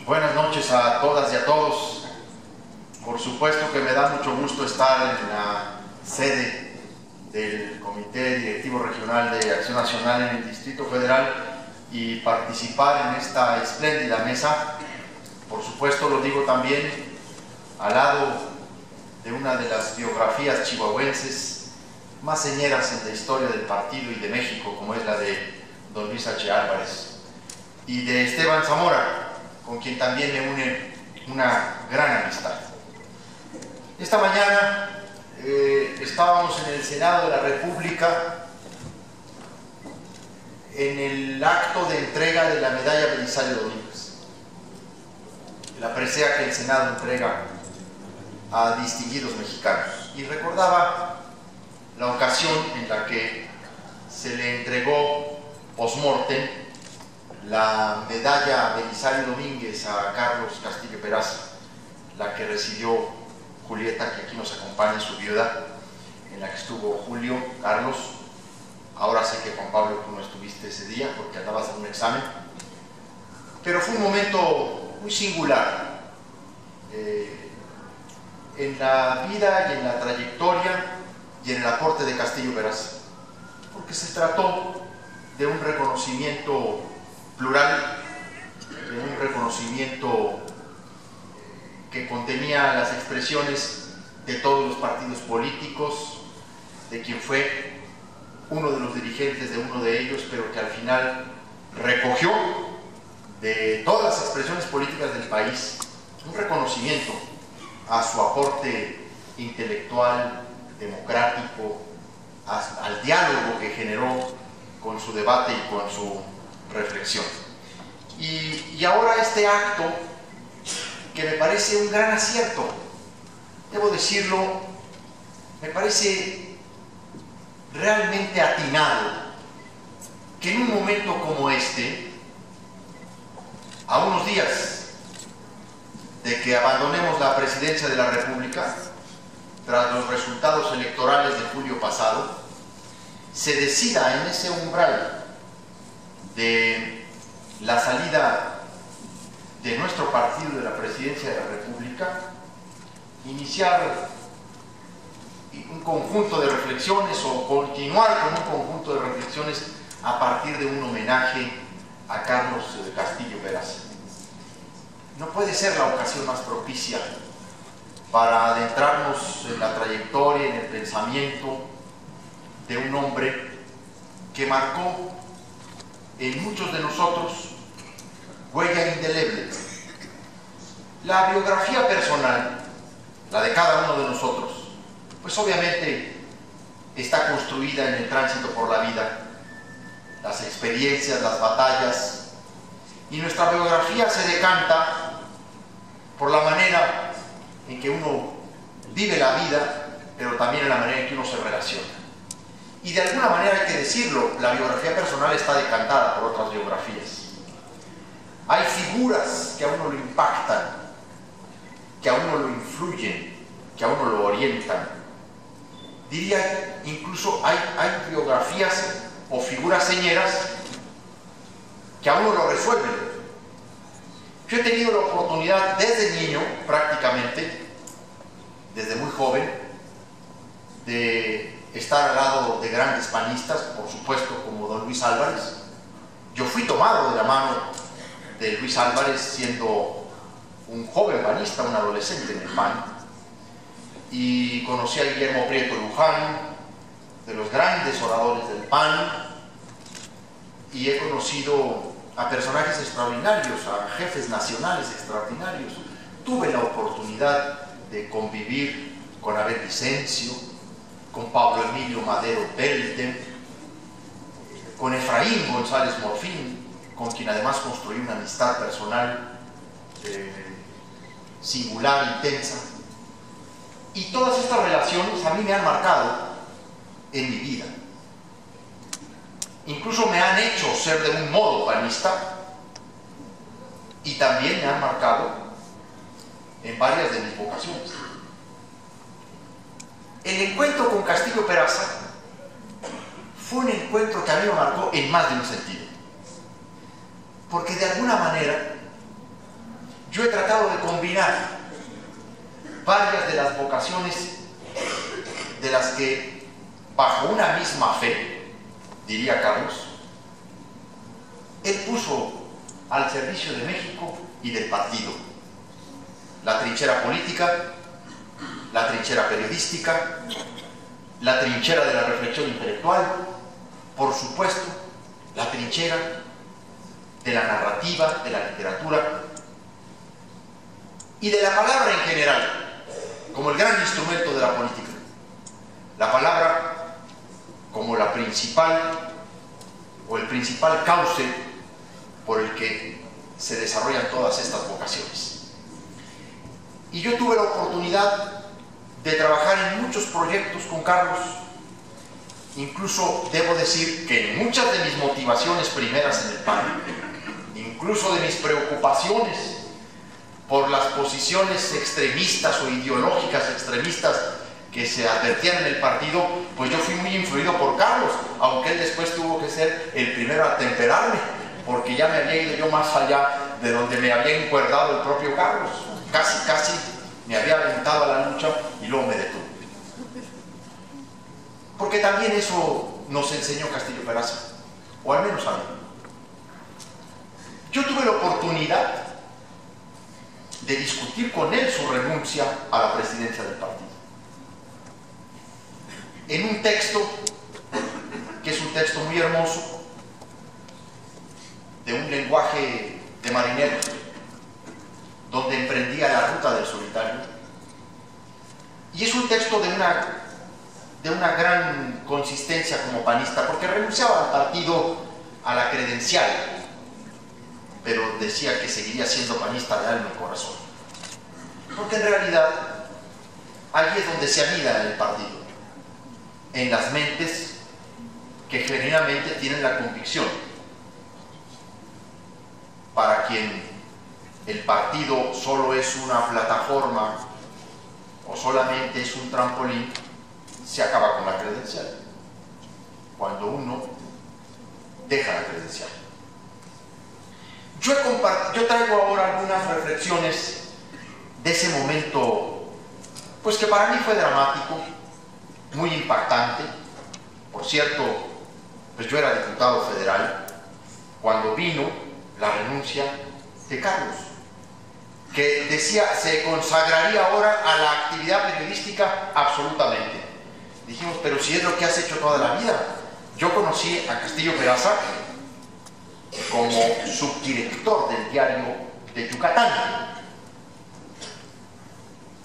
Buenas noches a todas y a todos. Por supuesto que me da mucho gusto estar en la sede del Comité Directivo Regional de Acción Nacional en el Distrito Federal y participar en esta espléndida mesa. Por supuesto, lo digo también al lado de una de las biografías chihuahuenses más señeras en la historia del partido y de México, como es la de don Luis H. Álvarez, y de Esteban Zamora, con quien también me une una gran amistad. Esta mañana estábamos en el Senado de la República en el acto de entrega de la medalla Belisario Domínguez, la presea que el Senado entrega a distinguidos mexicanos, y recordaba la ocasión en la que se le entregó post-mortem la medalla Belisario Domínguez a Carlos Castillo Peraza, la que recibió Julieta, que aquí nos acompaña, su viuda, en la que estuvo Julio, Carlos. Ahora sé que Juan Pablo, tú no estuviste ese día porque andabas en un examen, pero fue un momento muy singular en la vida y en la trayectoria y en el aporte de Castillo Peraza, porque se trató de un reconocimiento plural, de un reconocimiento que contenía las expresiones de todos los partidos políticos, de quien fue uno de los dirigentes de uno de ellos, pero que al final recogió de todas las expresiones políticas del país un reconocimiento a su aporte intelectual, democrático, al diálogo que generó con su debate y con su reflexión. Y ahora este acto, que me parece un gran acierto, debo decirlo, me parece realmente atinado que en un momento como este, a unos días de que abandonemos la presidencia de la República tras los resultados electorales de julio pasado, se decida en ese umbral de la salida de nuestro partido de la presidencia de la República, iniciar un conjunto de reflexiones o continuar con un conjunto de reflexiones a partir de un homenaje a Carlos Castillo Peraza. No puede ser la ocasión más propicia para adentrarnos en la trayectoria, en el pensamiento de un hombre que marcó en muchos de nosotros huella indeleble. La biografía personal, la de cada uno de nosotros, pues obviamente está construida en el tránsito por la vida, las experiencias, las batallas, y nuestra biografía se decanta por la manera en que uno vive la vida, pero también en la manera en que uno se relaciona. Y de alguna manera hay que decirlo, la biografía personal está decantada por otras biografías. Hay figuras que a uno lo impactan, que a uno lo influyen, que a uno lo orientan. Diría, incluso hay biografías o figuras señeras que a uno lo resuelven. Yo he tenido la oportunidad desde niño, prácticamente, desde muy joven, de estar al lado de grandes panistas, por supuesto, como don Luis Álvarez. Yo fui tomado de la mano de Luis Álvarez siendo un joven panista, un adolescente en el PAN, y conocí a Guillermo Prieto Luján, de los grandes oradores del PAN, y he conocido a personajes extraordinarios, a jefes nacionales extraordinarios. Tuve la oportunidad de convivir con Abel Vicencio, con Pablo Emilio Madero Pelte, con Efraín González Morfín, con quien además construí una amistad personal singular, intensa. Y todas estas relaciones a mí me han marcado en mi vida. Incluso me han hecho ser de un modo panista y también me han marcado en varias de mis vocaciones. El encuentro con Castillo Peraza fue un encuentro que a mí me marcó en más de un sentido, porque de alguna manera yo he tratado de combinar varias de las vocaciones de las que, bajo una misma fe, diría Carlos, él puso al servicio de México y del partido: la trinchera política, la trinchera periodística, la trinchera de la reflexión intelectual, por supuesto, la trinchera de la narrativa, de la literatura y de la palabra en general, como el gran instrumento de la política. La palabra como la principal o el principal cauce por el que se desarrollan todas estas vocaciones. Y yo tuve la oportunidad de trabajar en muchos proyectos con Carlos. Incluso debo decir que en muchas de mis motivaciones primeras en el PAN, incluso de mis preocupaciones por las posiciones extremistas o ideológicas extremistas que se advertían en el partido, pues yo fui muy influido por Carlos, aunque él después tuvo que ser el primero a temperarme, porque ya me había ido yo más allá de donde me había encuerdado el propio Carlos. Casi me había aventado a la lucha y luego me detuve. Porque también eso nos enseñó Castillo Peraza, o al menos a mí. Yo tuve la oportunidad de discutir con él su renuncia a la presidencia del partido. En un texto, que es un texto muy hermoso, de un lenguaje de marinero, donde emprendía la ruta del solitario. Y es un texto de una gran consistencia como panista, porque renunciaba al partido a la credencial, pero decía que seguiría siendo panista de alma y corazón. Porque en realidad, allí es donde se anida el partido, en las mentes que genuinamente tienen la convicción, para quien el partido solo es una plataforma o solamente es un trampolín, se acaba con la credencial. Cuando uno deja la credencial. Yo traigo ahora algunas reflexiones de ese momento, pues que para mí fue dramático, muy impactante. Por cierto, pues yo era diputado federal cuando vino la renuncia de Carlos, que decía se consagraría ahora a la actividad periodística absolutamente. Dijimos, pero si es lo que has hecho toda la vida. Yo conocí a Castillo Peraza como subdirector del diario de Yucatán,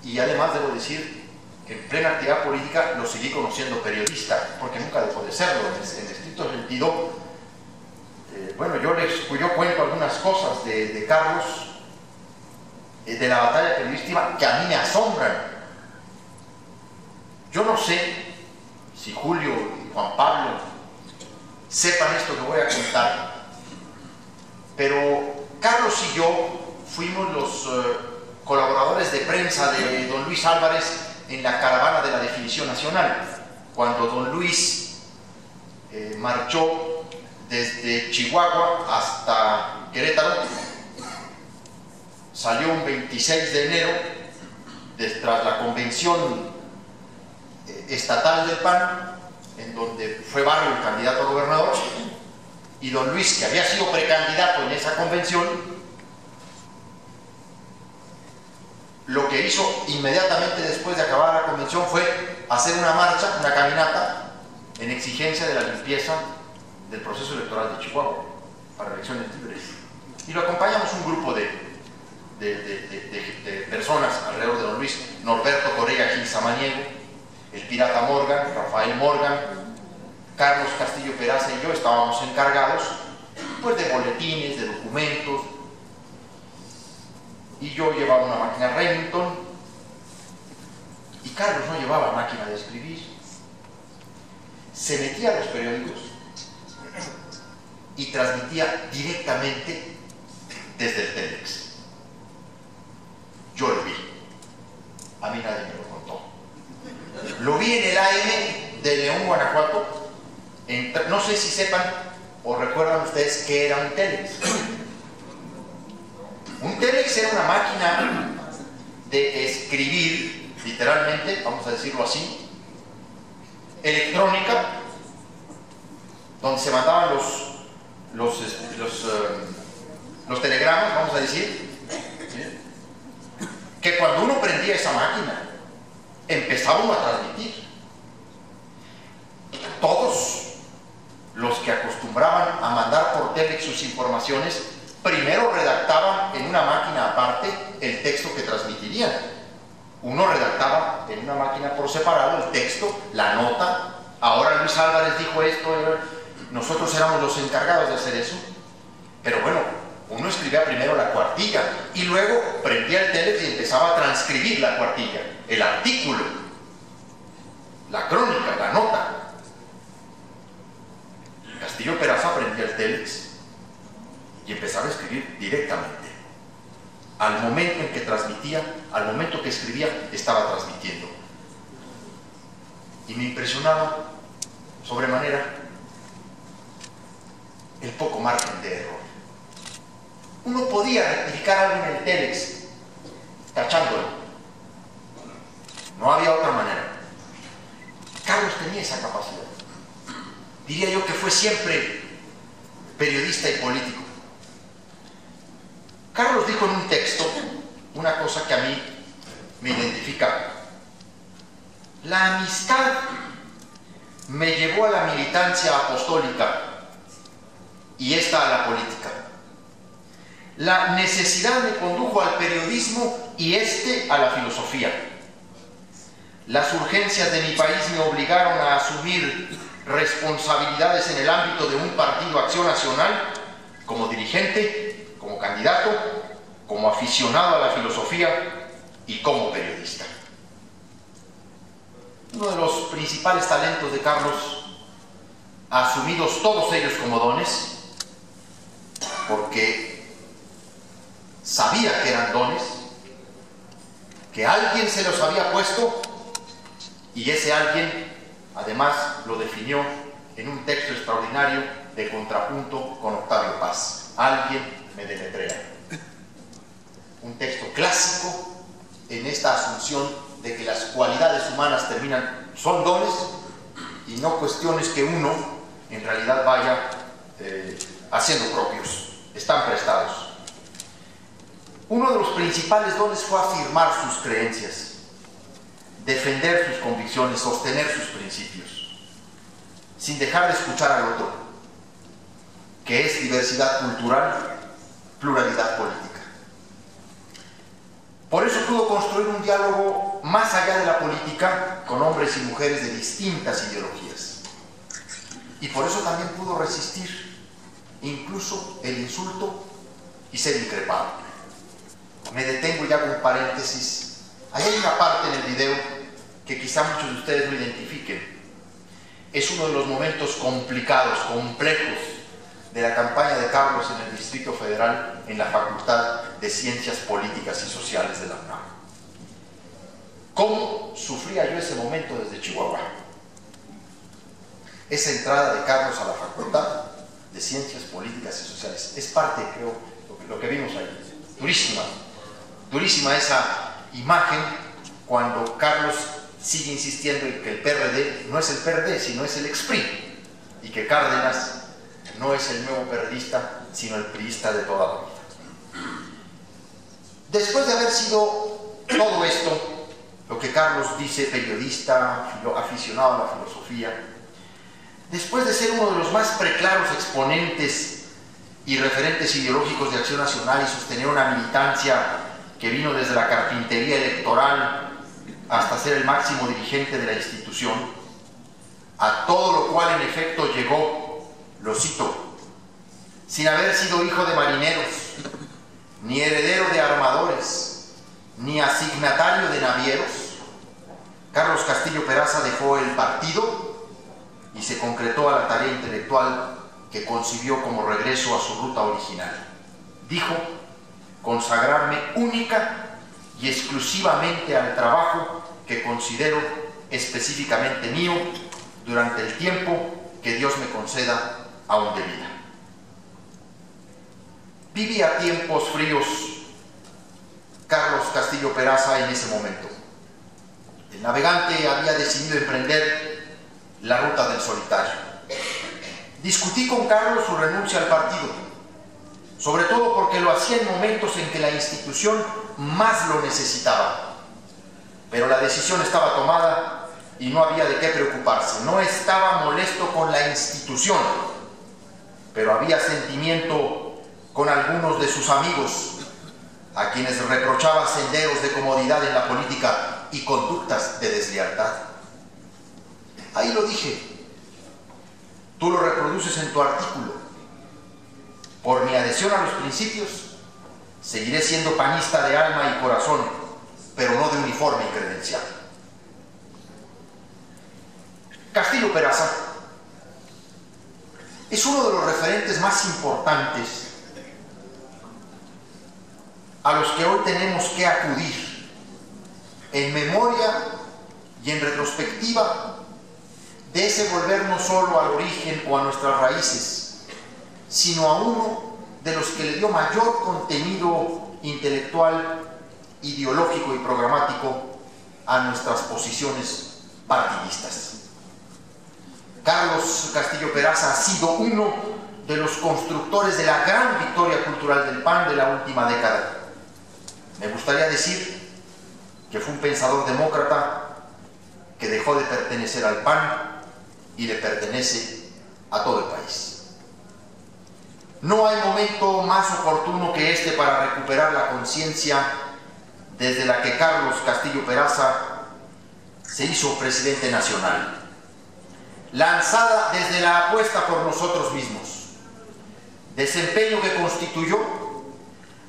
y además debo decir que en plena actividad política lo seguí conociendo periodista, porque nunca dejó de serlo. En estricto sentido, bueno, yo cuento algunas cosas de Carlos, de la batalla periodística, que a mí me asombran. Yo no sé si Julio y Juan Pablo sepan esto que voy a contar, pero Carlos y yo fuimos los colaboradores de prensa de don Luis Álvarez en la caravana de la definición nacional, cuando don Luis marchó desde Chihuahua hasta Querétaro. Salió un 26 de enero, tras la convención estatal del PAN, en donde fue Barrio el candidato a gobernador, y don Luis, que había sido precandidato en esa convención, lo que hizo inmediatamente después de acabar la convención fue hacer una marcha, una caminata, en exigencia de la limpieza del proceso electoral de Chihuahua para elecciones libres. Y lo acompañamos un grupo de personas alrededor de don Luis: Norberto Correa Gil Samaniego, el pirata Morgan, Rafael Morgan, Carlos Castillo Peraza y yo estábamos encargados pues de boletines, de documentos, y yo llevaba una máquina Remington y Carlos no llevaba máquina de escribir. Se metía a los periódicos y transmitía directamente desde el Telex. Yo lo vi, a mí nadie me lo contó. Lo vi en el AM de León, Guanajuato. No sé si sepan o recuerdan ustedes qué era un Telex. Un Telex Telex era una máquina de escribir, literalmente, vamos a decirlo así, electrónica, donde se mandaban los telegramas, vamos a decir, ¿sí? Que cuando uno prendía esa máquina, empezaba uno a transmitir. Todos los que acostumbraban a mandar por Telex sus informaciones, primero redactaban en una máquina aparte el texto que transmitirían. Uno redactaba en una máquina por separado el texto, la nota. Ahora Luis Álvarez dijo esto, nosotros éramos los encargados de hacer eso. Pero bueno, uno escribía primero la cuartilla y luego prendía el Telex y empezaba a transcribir la cuartilla, el artículo, la crónica, la nota. Castillo Peraza prendía el Telex y empezaba a escribir directamente. Al momento en que transmitía, al momento que escribía, estaba transmitiendo. Y me impresionaba sobremanera el poco margen de error. Uno podía rectificar algo en el Telex tachándolo. No había otra manera. Carlos tenía esa capacidad. Diría yo que fue siempre periodista y político. Carlos dijo en un texto una cosa que a mí me identifica. La amistad me llevó a la militancia apostólica y esta a la política. La necesidad me condujo al periodismo y este a la filosofía. Las urgencias de mi país me obligaron a asumir responsabilidades en el ámbito de un partido Acción Nacional, como dirigente, como candidato, como aficionado a la filosofía y como periodista. Uno de los principales talentos de Carlos, asumidos todos ellos como dones, porque sabía que eran dones, que alguien se los había puesto y ese alguien además lo definió en un texto extraordinario de contrapunto con Octavio Paz. Alguien me deletrea. Un texto clásico en esta asunción de que las cualidades humanas son dones y no cuestiones que uno en realidad vaya haciendo propios, están prestados. Uno de los principales dones fue afirmar sus creencias, defender sus convicciones, sostener sus principios, sin dejar de escuchar al otro, que es diversidad cultural, pluralidad política. Por eso pudo construir un diálogo más allá de la política con hombres y mujeres de distintas ideologías. Y por eso también pudo resistir incluso el insulto y ser increpado. Me detengo y hago un paréntesis. Ahí hay una parte en el video que quizá muchos de ustedes no identifiquen. Es uno de los momentos complicados, complejos de la campaña de Carlos en el Distrito Federal en la Facultad de Ciencias Políticas y Sociales de la UNAM. ¿Cómo sufría yo ese momento desde Chihuahua? Esa entrada de Carlos a la Facultad de Ciencias Políticas y Sociales es parte, creo, lo que vimos ahí. Durísima, durísima esa imagen cuando Carlos sigue insistiendo en que el PRD no es el PRD, sino es el EXPRI, y que Cárdenas no es el nuevo periodista, sino el priista de toda la vida. Después de haber sido todo esto, lo que Carlos dice, periodista, aficionado a la filosofía, después de ser uno de los más preclaros exponentes y referentes ideológicos de Acción Nacional y sostener una militancia que vino desde la carpintería electoral hasta ser el máximo dirigente de la institución, a todo lo cual en efecto llegó, lo cito, sin haber sido hijo de marineros, ni heredero de armadores, ni asignatario de navieros, Carlos Castillo Peraza dejó el partido y se concretó a la tarea intelectual que concibió como regreso a su ruta original. Dijo: consagrarme única y exclusivamente al trabajo que considero específicamente mío durante el tiempo que Dios me conceda aún de vida. Vivía tiempos fríos Castillo Peraza en ese momento. El navegante había decidido emprender la ruta del solitario. Discutí con Carlos su renuncia al partido, sobre todo porque lo hacía en momentos en que la institución más lo necesitaba. Pero la decisión estaba tomada y no había de qué preocuparse. No estaba molesto con la institución, pero había sentimiento con algunos de sus amigos, a quienes reprochaba senderos de comodidad en la política y conductas de deslealtad. Ahí lo dije. Tú lo reproduces en tu artículo. Por mi adhesión a los principios, seguiré siendo panista de alma y corazón, pero no de uniforme y credencial. Castillo Peraza es uno de los referentes más importantes a los que hoy tenemos que acudir en memoria y en retrospectiva de ese volver no solo al origen o a nuestras raíces, sino a uno de los que le dio mayor contenido intelectual, ideológico y programático a nuestras posiciones partidistas. Carlos Castillo Peraza ha sido uno de los constructores de la gran victoria cultural del PAN de la última década. Me gustaría decir que fue un pensador demócrata que dejó de pertenecer al PAN y le pertenece a todo el país. No hay momento más oportuno que este para recuperar la conciencia desde la que Carlos Castillo Peraza se hizo presidente nacional, lanzada desde la apuesta por nosotros mismos, desempeño que constituyó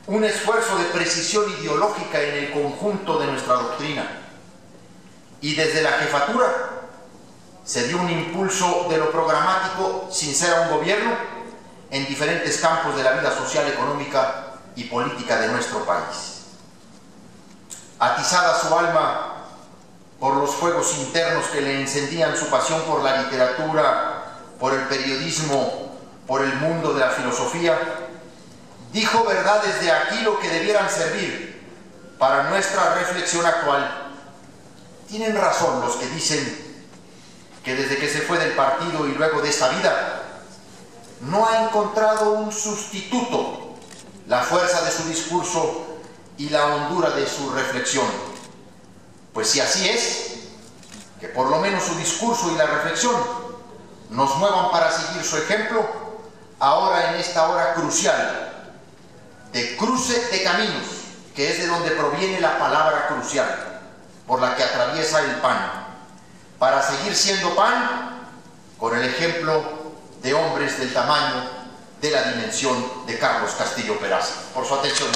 un esfuerzo de precisión ideológica en el conjunto de nuestra doctrina, y desde la jefatura se dio un impulso de lo programático sin ser a un gobierno en diferentes campos de la vida social, económica y política de nuestro país. Atizada su alma por los fuegos internos que le encendían su pasión por la literatura, por el periodismo, por el mundo de la filosofía, dijo verdades de Aquilo que debieran servir para nuestra reflexión actual. Tienen razón los que dicen que desde que se fue del partido y luego de esta vida, no ha encontrado un sustituto la fuerza de su discurso y la hondura de su reflexión. Pues si así es, que por lo menos su discurso y la reflexión nos muevan para seguir su ejemplo, ahora en esta hora crucial de cruce de caminos, que es de donde proviene la palabra crucial, por la que atraviesa el PAN, para seguir siendo PAN con el ejemplo de hombres del tamaño, de la dimensión de Carlos Castillo Peraza. Por su atención.